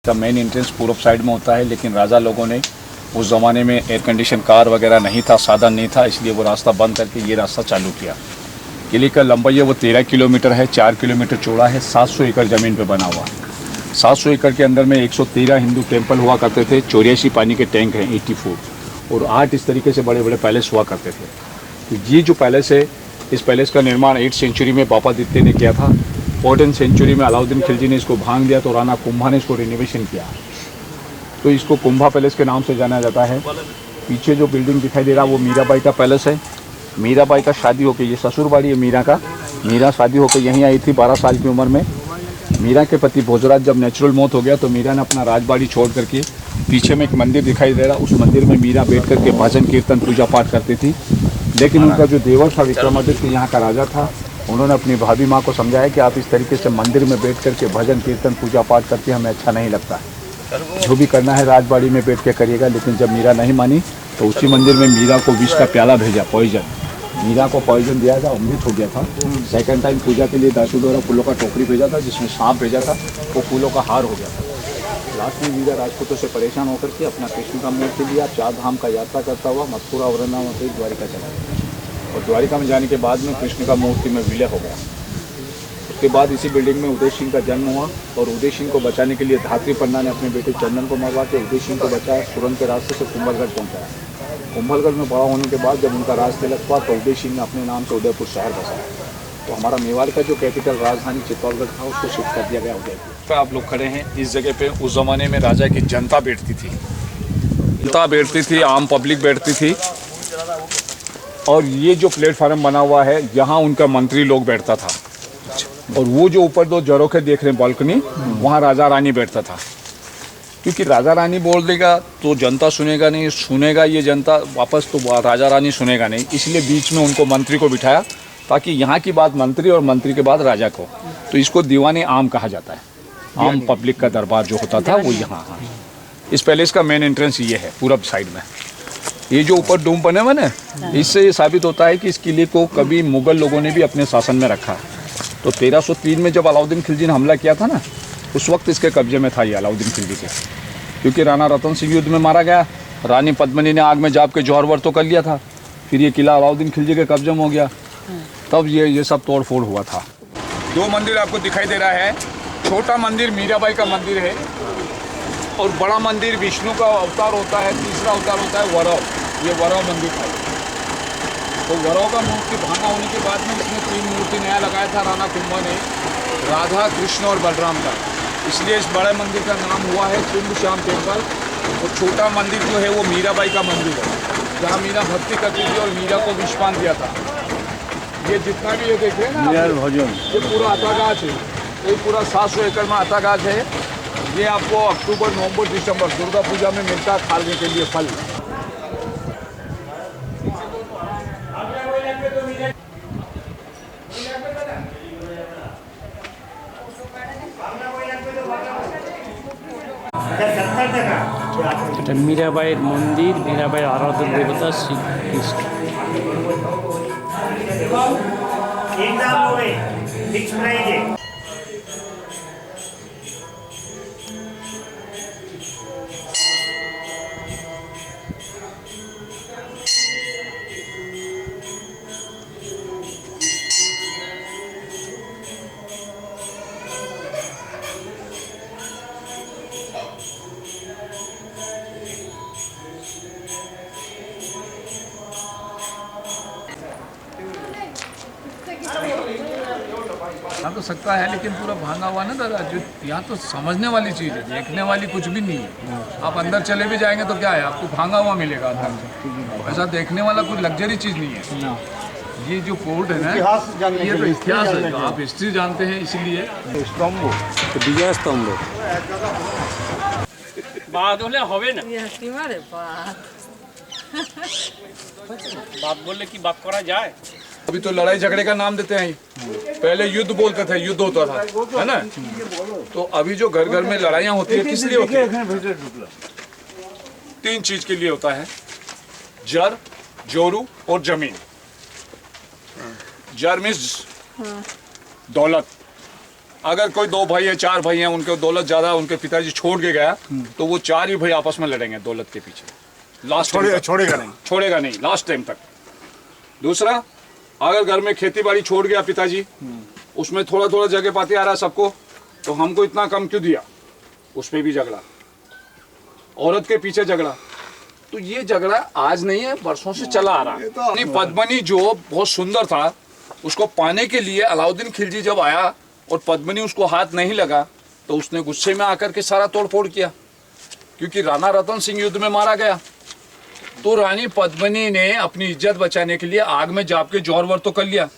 का main entrance पूर्व side में होता है, लेकिन राजा लोगों ने उस ज़माने में एयर कंडीशन कार वगैरह नहीं था, साधन नहीं था, इसलिए वो रास्ता बंद करके ये रास्ता चालू किया। किले का लंबाई है वो 13 किलोमीटर है, 4 किलोमीटर चौड़ा है, 700 एकड़ ज़मीन पे बना हुआ है। 700 एकड़ के अंदर में 113 हिंदू टेम्पल हुआ करते थे, 84 पानी के टैंक हैं 84, और 8 इस तरीके से बड़े बड़े पैलेस हुआ करते थे। तो ये जो पैलेस है, इस पैलेस का निर्माण 8th सेंचुरी में बाबा आदित्य ने किया था। 14th सेंचुरी में अलाउद्दीन खिलजी ने इसको भांग दिया, तो राणा कुंभा ने इसको रिनोवेशन किया, तो इसको कुंभा पैलेस के नाम से जाना जाता है। पीछे जो बिल्डिंग दिखाई दे रहा है वो मीराबाई का पैलेस है। मीराबाई का शादी होकर, ये ससुरबाड़ी है मीरा का, मीरा शादी होकर यहीं आई थी 12 साल की उम्र में। मीरा के पति भोजराज जब नेचुरल मौत हो गया, तो मीरा ने अपना राजबाड़ी छोड़ करके, पीछे में एक मंदिर दिखाई दे रहा, उस मंदिर में मीरा बैठ करके भजन कीर्तन पूजा पाठ करती थी। लेकिन उनका जो देवर था विक्रमादित्य, यहाँ का राजा था, उन्होंने अपनी भाभी माँ को समझाया कि आप इस तरीके से मंदिर में बैठ करके भजन कीर्तन पूजा पाठ करके हमें अच्छा नहीं लगता है, जो भी करना है राजबाड़ी में बैठ के करिएगा। लेकिन जब मीरा नहीं मानी, तो उसी मंदिर में मीरा को विष का प्याला भेजा, पॉइजन। मीरा को पॉइजन दिया था, अमृत हो गया था। सेकंड टाइम पूजा के लिए दासू द्वारा फूलों का टोकरी भेजा था, जिसमें सांप भेजा था, वो फूलों का हार हो गया था। लास्ट में मीरा राजपूतों से परेशान होकर के अपना कृष्ण का मूर्ति लिया, 4 धाम का यात्रा करता हुआ मथुरा वृंदावन द्वारिका चला गया, और द्वारिका में जाने के बाद में कृष्ण का मूर्ति में विलय हो गया। उसके बाद इसी बिल्डिंग में उदय सिंह का जन्म हुआ, और उदय सिंह को बचाने के लिए धात्री पन्ना ने अपने बेटे चंदन को मरवा के उदय सिंह को बचाया, सुरंग के रास्ते से कुंभलगढ़ पहुंचाया। कुंभलगढ़ में बड़ा होने के बाद जब उनका राज तिलक हुआ, तो उदय सिंह ने अपने नाम से उदयपुर शहर बसाया। तो हमारा मेवाड़ का जो कैपिटल राजधानी चित्तौड़गढ़ था, उसको शिफ्ट कर दिया गया उदयपुर। तो आप लोग खड़े हैं इस जगह पे, उस ज़माने में राजा की जनता बैठती थी, जनता बैठती थी, आम पब्लिक बैठती थी। और ये जो प्लेटफार्म बना हुआ है, यहाँ उनका मंत्री लोग बैठता था, और वो जो ऊपर 2 झरोखे देख रहे हैं बालकनी, वहाँ राजा रानी बैठता था। क्योंकि राजा रानी बोल देगा तो जनता सुनेगा नहीं, सुनेगा ये जनता वापस तो राजा रानी सुनेगा नहीं, इसलिए बीच में उनको मंत्री को बिठाया, ताकि यहाँ की बात मंत्री और मंत्री के बाद राजा को। तो इसको दीवाने आम कहा जाता है, आम पब्लिक का दरबार जो होता था वो यहाँ। इस पैलेस का मेन एंट्रेंस ये है पूरब साइड में। ये जो ऊपर डूम बने हुए ना, इससे ये साबित होता है कि इस किले को कभी मुगल लोगों ने भी अपने शासन में रखा। तो 1303 में जब अलाउद्दीन खिलजी ने हमला किया था ना, उस वक्त इसके कब्जे में था ये अलाउद्दीन खिलजी के, क्योंकि राणा रतन सिंह युद्ध में मारा गया, रानी पद्मिनी ने आग में जाप के जौहर तो कर लिया था, फिर ये किला अलाउद्दीन खिलजी के कब्जे में हो गया, तब ये सब तोड़ फोड़ हुआ था। 2 मंदिर आपको दिखाई दे रहा है। छोटा मंदिर मीराबाई का मंदिर है, और बड़ा मंदिर विष्णु का अवतार होता है, तीसरा अवतार होता है वरव, ये वरव मंदिर था। तो वरव का मूर्ति भांगा होने के बाद में इसमें 3 मूर्ति नया लगाया था राणा कुंभा ने, राधा, कृष्ण और बलराम का, इसलिए इस बड़े मंदिर का नाम हुआ है कुंभ श्याम टेम्पल। और छोटा मंदिर जो है वो मीराबाई का मंदिर है, जहाँ मीरा भक्ति करती थी और मीरा को विषपान दिया था। ये जितना भी ये देख रहे हैं ना, ये पूरा अतागाछ है, ये पूरा 700 एकड़ में अतागाछ है। ये आपको अक्टूबर, नवंबर, दिसंबर दुर्गा पूजा में मिलता है खाने के लिए फल। এটা মীরাবাইয়ের মন্দির, মীরাবাইয়ের আরাধ্য দেবতা শ্রীকৃষ্ণ। हाँ तो सकता है, लेकिन पूरा भांगा हुआ ना दादा, जो यहाँ तो समझने वाली चीज़ है, देखने वाली कुछ भी नहीं है। आप अंदर चले भी जाएंगे तो क्या है, आपको भांगा हुआ मिलेगा अंदर से, ऐसा देखने वाला कोई लग्जरी चीज़ नहीं है। ये जो कोर्ट है ना, ये तो इतिहास है, तो आप हिस्ट्री जानते हैं, इसीलिए स्तंभ বিজয় স্তম্ভ বাদ হলে হবে না, বাদ বললে কি বাদ করা যায়? अभी तो लड़ाई झगड़े का नाम देते हैं, पहले युद्ध बोलते थे, युद्ध होता था, है ना। तो अभी जो घर घर में लड़ाइयाँ होती है, किस लिए होती है? 3 चीज के लिए होता है, जर, जोरू और जमीन। जर मीन्स दौलत, अगर कोई 2 भाई है 4 भाई हैं, उनके दौलत ज़्यादा है, उनके पिताजी छोड़ के गया, तो वो 4 ही भाई आपस में लड़ेंगे दौलत के पीछे। लास्ट छोड़ेगा नहीं लास्ट टाइम तक। दूसरा, अगर घर में खेती बाड़ी छोड़ गया पिताजी, उसमें थोड़ा थोड़ा जगह पाते आ रहा है सबको, तो हमको इतना कम क्यों दिया, उस पर भी झगड़ा। औरत के पीछे झगड़ा। तो ये झगड़ा आज नहीं है, बरसों से चला आ रहा है। पद्मनी जो बहुत सुंदर था, उसको पाने के लिए अलाउद्दीन खिलजी जब आया और पद्मनी उसको हाथ नहीं लगा, तो उसने गुस्से में आकर के सारा तोड़फोड़ किया, क्योंकि राणा रतन सिंह युद्ध में मारा गया। तो रानी पद्मनी ने अपनी इज्जत बचाने के लिए आग में जाप के जोर तो कर लिया,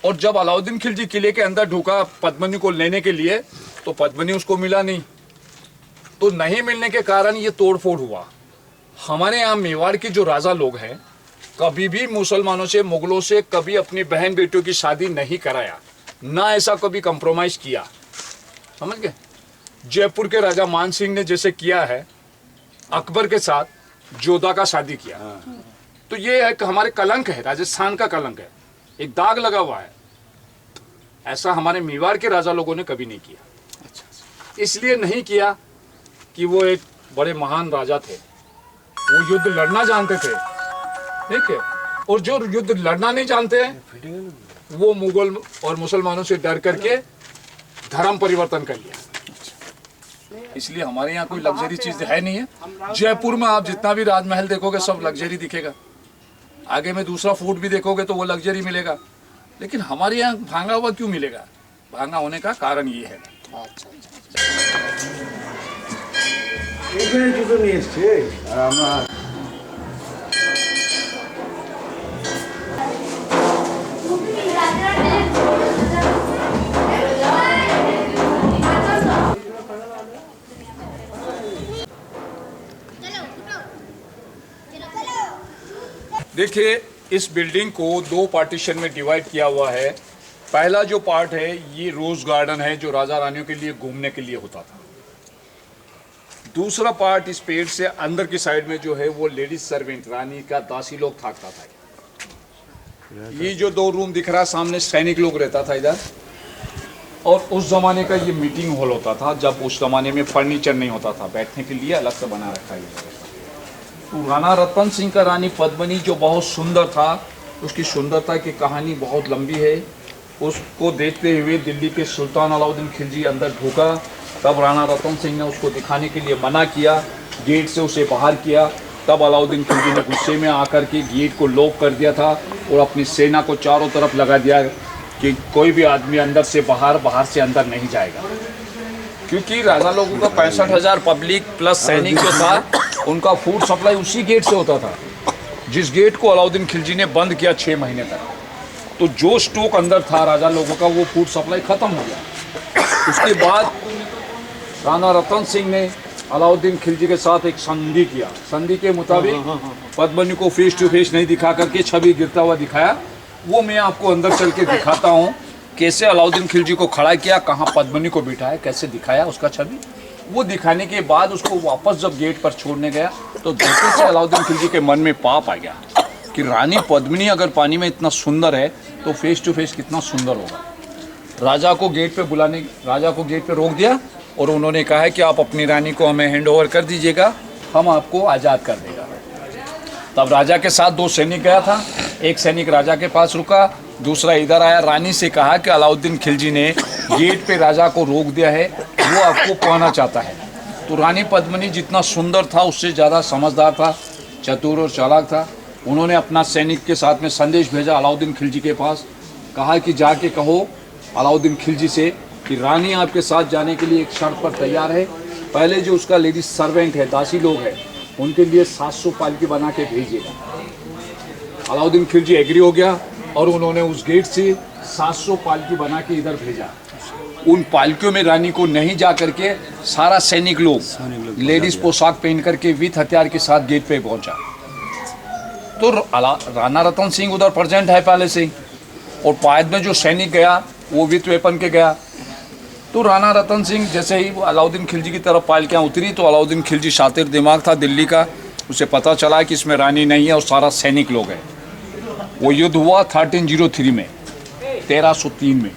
और जब अलाउद्दीन खिलजी किले के अंदर ढुका पद्मनी को लेने के लिए, तो पद्मनी उसको मिला नहीं। तो नहीं मिलने के कारण ये तोड़फोड़ हुआ। हमारे यहाँ मेवाड़ के जो राजा लोग हैं, कभी भी मुसलमानों से, मुगलों से कभी अपनी बहन बेटियों की शादी नहीं कराया, ना ऐसा कभी कंप्रोमाइज किया, समझ गए। जयपुर के राजा मान सिंह ने जैसे किया है, अकबर के साथ जोधा का शादी किया। तो ये एक हमारे कलंक है, राजस्थान का कलंक है, एक दाग लगा हुआ है। ऐसा हमारे मेवाड़ के राजा लोगों ने कभी नहीं किया। इसलिए नहीं किया कि वो एक बड़े महान राजा थे, वो युद्ध लड़ना जानते थे, ठीक है। और जो युद्ध लड़ना नहीं जानते हैं, वो मुगल और मुसलमानों से डर करके धर्म परिवर्तन कर लिया। इसलिए हमारे यहाँ कोई लग्जरी चीज है नहीं है। जयपुर में आप जितना भी राजमहल देखोगे सब लग्जरी दिखेगा, आगे में दूसरा फोर्ट भी देखोगे तो वो लग्जरी मिलेगा, लेकिन हमारे यहाँ भांगा हुआ क्यों मिलेगा? भांगा होने का कारण ये है। देखिए, इस बिल्डिंग को 2 पार्टीशन में डिवाइड किया हुआ है। पहला जो पार्ट है ये रोज गार्डन है, जो राजा रानियों के लिए घूमने के लिए होता था। दूसरा पार्ट इस पेड़ से अंदर की साइड में जो है वो लेडीज सर्वेंट, रानी का दासी लोग थाकता था। ये जो 2 रूम दिख रहा है सामने, सैनिक लोग रहता था इधर। और उस जमाने का ये मीटिंग हॉल होता था, जब उस जमाने में फर्नीचर नहीं होता था, बैठने के लिए अलग से बना रखा है। तो राणा रतन सिंह का रानी पद्मनी जो बहुत सुंदर था, उसकी सुंदरता की कहानी बहुत लंबी है। उसको देखते हुए दिल्ली के सुल्तान अलाउद्दीन खिलजी अंदर ढुका, तब राणा रतन सिंह ने उसको दिखाने के लिए मना किया, गेट से उसे बाहर किया। तब अलाउद्दीन खिलजी ने गुस्से में आकर के गेट को लॉक कर दिया था और अपनी सेना को चारों तरफ लगा दिया कि कोई भी आदमी अंदर से बाहर, बाहर से अंदर नहीं जाएगा। क्योंकि राजा लोगों का 65,000 पब्लिक प्लस सैनिक जो था, उनका फूड सप्लाई उसी गेट से होता था, जिस गेट को अलाउद्दीन खिलजी ने बंद किया 6 महीने तक। तो जो स्टॉक अंदर था राजा लोगों का, वो फूड सप्लाई खत्म हो गया। उसके बाद राणा रतन सिंह ने अलाउद्दीन खिलजी के साथ एक संधि किया। संधि के मुताबिक पद्मनी को फेस टू फेस नहीं दिखा करके छवि गिरता हुआ दिखाया। वो मैं आपको अंदर चल के दिखाता हूँ, कैसे अलाउद्दीन खिलजी को खड़ा किया, कहाँ पद्मनी को बिठाया, कैसे दिखाया उसका छवि। वो दिखाने के बाद उसको वापस जब गेट पर छोड़ने गया, तो देखते से अलाउद्दीन खिलजी के मन में पाप आ गया कि रानी पद्मिनी अगर पानी में इतना सुंदर है, तो फेस टू फेस कितना सुंदर होगा। राजा को गेट पे रोक दिया और उन्होंने कहा है कि आप अपनी रानी को हमें हैंड ओवर कर दीजिएगा, हम आपको आज़ाद कर देगा। तब राजा के साथ 2 सैनिक गया था, एक सैनिक राजा के पास रुका, दूसरा इधर आया, रानी से कहा कि अलाउद्दीन खिलजी ने गेट पे राजा को रोक दिया है, वो आपको पाना चाहता है। तो रानी पद्मिनी जितना सुंदर था, उससे ज़्यादा समझदार था, चतुर और चालाक था। उन्होंने अपना सैनिक के साथ में संदेश भेजा अलाउद्दीन खिलजी के पास, कहा कि जाके कहो अलाउद्दीन खिलजी से कि रानी आपके साथ जाने के लिए एक शर्त पर तैयार है। पहले जो उसका लेडीज सर्वेंट है, दासी लोग हैं, उनके लिए 700 पालकी बना के भेजिएगा। अलाउद्दीन खिलजी एग्री हो गया और उन्होंने उस गेट से 700 पालकी बना के इधर भेजा। उन पालकियों में रानी को नहीं जा करके सारा सैनिक लोग लेडीज पोशाक पहन करके विथ हथियार के साथ गेट पे पहुंचा। तो राणा रतन सिंह उधर प्रेजेंट है पहले से, और बाद में जो सैनिक गया वो विथ वेपन के गया। तो राणा रतन सिंह जैसे ही अलाउद्दीन खिलजी की तरफ पालकियाँ उतरी, तो अलाउद्दीन खिलजी शातिर दिमाग था दिल्ली का, उसे पता चला कि इसमें रानी नहीं है और सारा सैनिक लोग हैं। वो युद्ध हुआ 1303 में, 1303 में।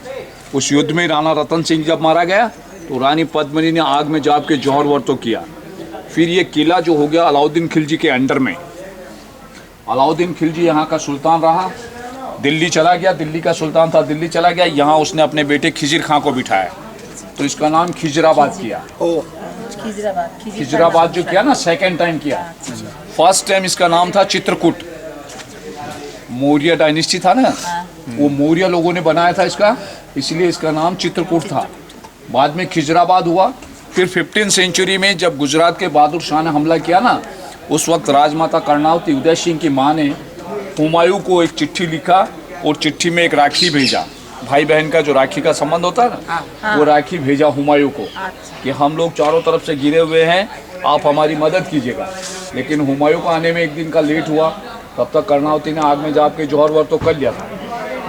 उस युद्ध में राणा रतन सिंह जब मारा गया तो रानी पद्मिनी ने आग में जाप के जौहर वर्तो किया। फिर ये किला जो हो गया अलाउद्दीन खिलजी के अंडर में। अलाउद्दीन खिलजी यहाँ का सुल्तान रहा, दिल्ली चला गया, दिल्ली का सुल्तान था, दिल्ली चला गया, यहाँ उसने अपने बेटे खिजिर खां को बिठाया तो इसका नाम खिजराबाद किया। खिजराबाद जो किया ना सेकेंड टाइम किया। फर्स्ट टाइम इसका नाम था चित्रकूट, मौर्य डायनेस्टी था ना, वो मौर्य लोगों ने बनाया था इसका, इसलिए इसका नाम चित्रकूट था। बाद में खिजराबाद हुआ। फिर 15वीं सेंचुरी में जब गुजरात के बहादुर शाह ने हमला किया ना, उस वक्त राजमाता कर्णावती उदय सिंह की माँ ने हुमायूं को एक चिट्ठी लिखा और चिट्ठी में एक राखी भेजा। भाई बहन का जो राखी का संबंध होता है ना, वो राखी भेजा हुमायूं को कि हम लोग चारों तरफ से घिरे हुए हैं, आप हमारी मदद कीजिएगा। लेकिन हुमायूं को आने में एक दिन का लेट हुआ, तब तक कर्णावती ने आग में जाप के जौहर वर्तो कर लिया था।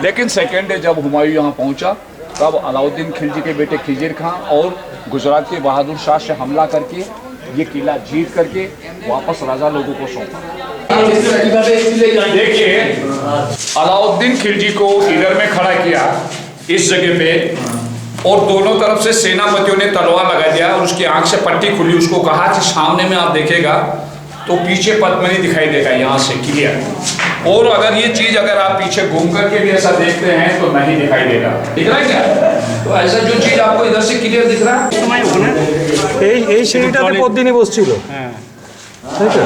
लेकिन सेकेंड डे जब हुमायूं यहाँ पहुँचा तब अलाउद्दीन खिलजी के बेटे खिजिर खां और गुजरात के बहादुर शाह से हमला करके ये किला जीत करके वापस राजा लोगों को सौंपा। देखिए अलाउद्दीन खिलजी को इधर में खड़ा किया इस जगह पे, और दोनों तरफ से सेनापतियों ने तलवार लगा दिया और उसकी आंख से पट्टी खुली। उसको कहा कि सामने में आप देखेगा तो पीछे पद्मिनी दिखाई देगा यहाँ से क्लियर, और अगर ये चीज अगर आप पीछे घूम करके भी ऐसा देखते हैं तो नहीं दिखाई देगा। दिख रहा है क्या? तो ऐसा जो चीज आपको इधर से क्लियर दिख रहा है, এই সিঁড়িটাতে পদ্মিনী বসছিল। তাই তো?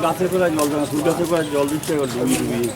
গাছের গোড়ায় জল দেয় না, ফুল গাছের গোড়ায় জল দিচ্ছে ডুবিয়ে ডুবিয়ে।